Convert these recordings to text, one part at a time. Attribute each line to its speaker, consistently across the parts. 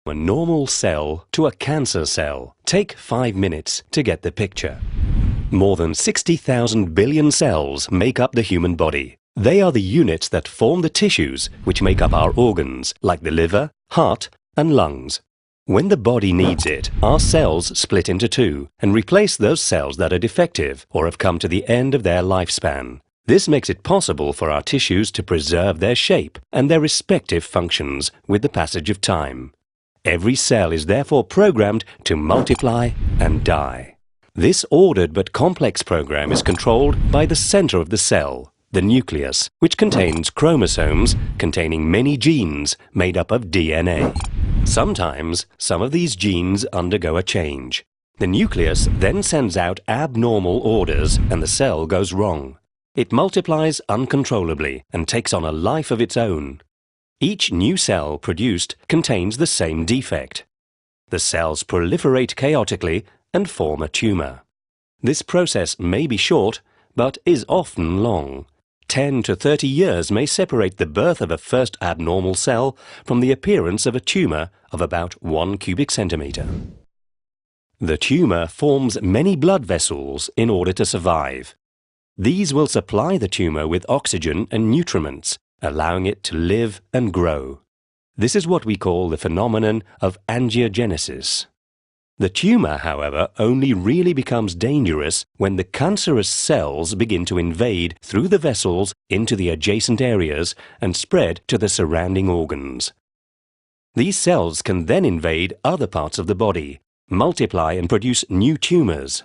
Speaker 1: A normal cell to a cancer cell. Take 5 minutes to get the picture. More than 60,000 billion cells make up the human body. They are the units that form the tissues which make up our organs, like the liver, heart, and lungs. When the body needs it, our cells split into two and replace those cells that are defective or have come to the end of their lifespan. This makes it possible for our tissues to preserve their shape and their respective functions with the passage of time. Every cell is therefore programmed to multiply and die. This ordered but complex program is controlled by the center of the cell, the nucleus, which contains chromosomes containing many genes made up of DNA. Sometimes, some of these genes undergo a change. The nucleus then sends out abnormal orders and the cell goes wrong. It multiplies uncontrollably and takes on a life of its own. Each new cell produced contains the same defect. The cells proliferate chaotically and form a tumor. This process may be short, but is often long. 10 to 30 years may separate the birth of a first abnormal cell from the appearance of a tumor of about 1 cubic centimeter. The tumor forms many blood vessels in order to survive. These will supply the tumor with oxygen and nutriments, allowing it to live and grow. This is what we call the phenomenon of angiogenesis. The tumor, however, only really becomes dangerous when the cancerous cells begin to invade through the vessels into the adjacent areas and spread to the surrounding organs. These cells can then invade other parts of the body, multiply and produce new tumors.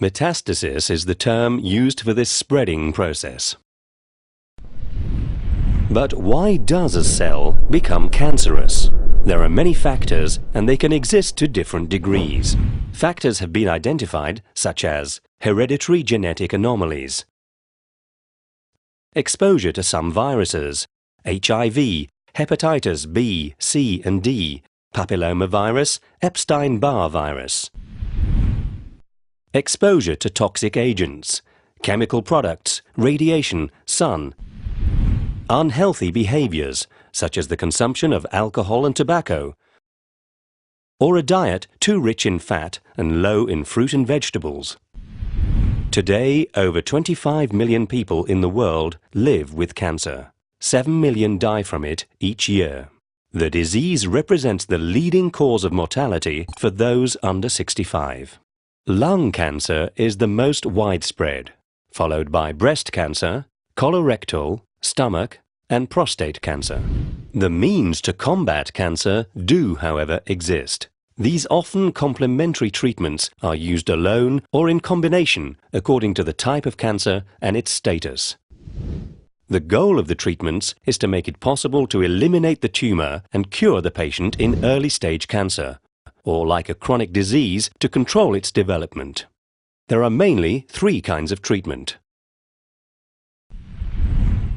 Speaker 1: Metastasis is the term used for this spreading process. But why does a cell become cancerous? There are many factors and they can exist to different degrees. Factors have been identified such as hereditary genetic anomalies, exposure to some viruses, HIV, hepatitis B, C and D, papillomavirus, Epstein-Barr virus, exposure to toxic agents, chemical products, radiation, sun, unhealthy behaviors, such as the consumption of alcohol and tobacco, or a diet too rich in fat and low in fruit and vegetables. Today, over 25 million people in the world live with cancer. 7 million die from it each year. The disease represents the leading cause of mortality for those under 65. Lung cancer is the most widespread, followed by breast cancer, colorectal, stomach, and prostate cancer. The means to combat cancer do, however, exist. These often complementary treatments are used alone or in combination according to the type of cancer and its status. The goal of the treatments is to make it possible to eliminate the tumor and cure the patient in early-stage cancer, or like a chronic disease, to control its development. There are mainly 3 kinds of treatment.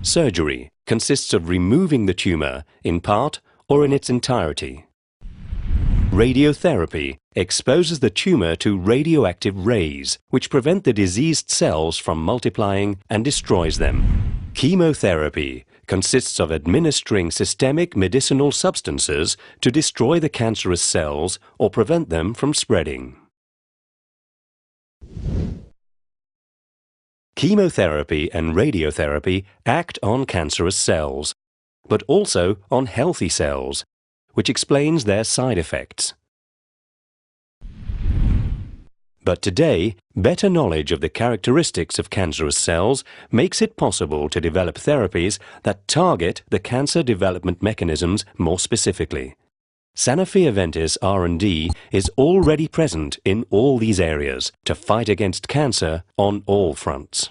Speaker 1: Surgery consists of removing the tumor in part or in its entirety. Radiotherapy exposes the tumor to radioactive rays, which prevent the diseased cells from multiplying and destroys them. Chemotherapy consists of administering systemic medicinal substances to destroy the cancerous cells or prevent them from spreading. Chemotherapy and radiotherapy act on cancerous cells, but also on healthy cells, which explains their side effects. But today, better knowledge of the characteristics of cancerous cells makes it possible to develop therapies that target the cancer development mechanisms more specifically. Sanofi Aventis R&D is already present in all these areas to fight against cancer on all fronts.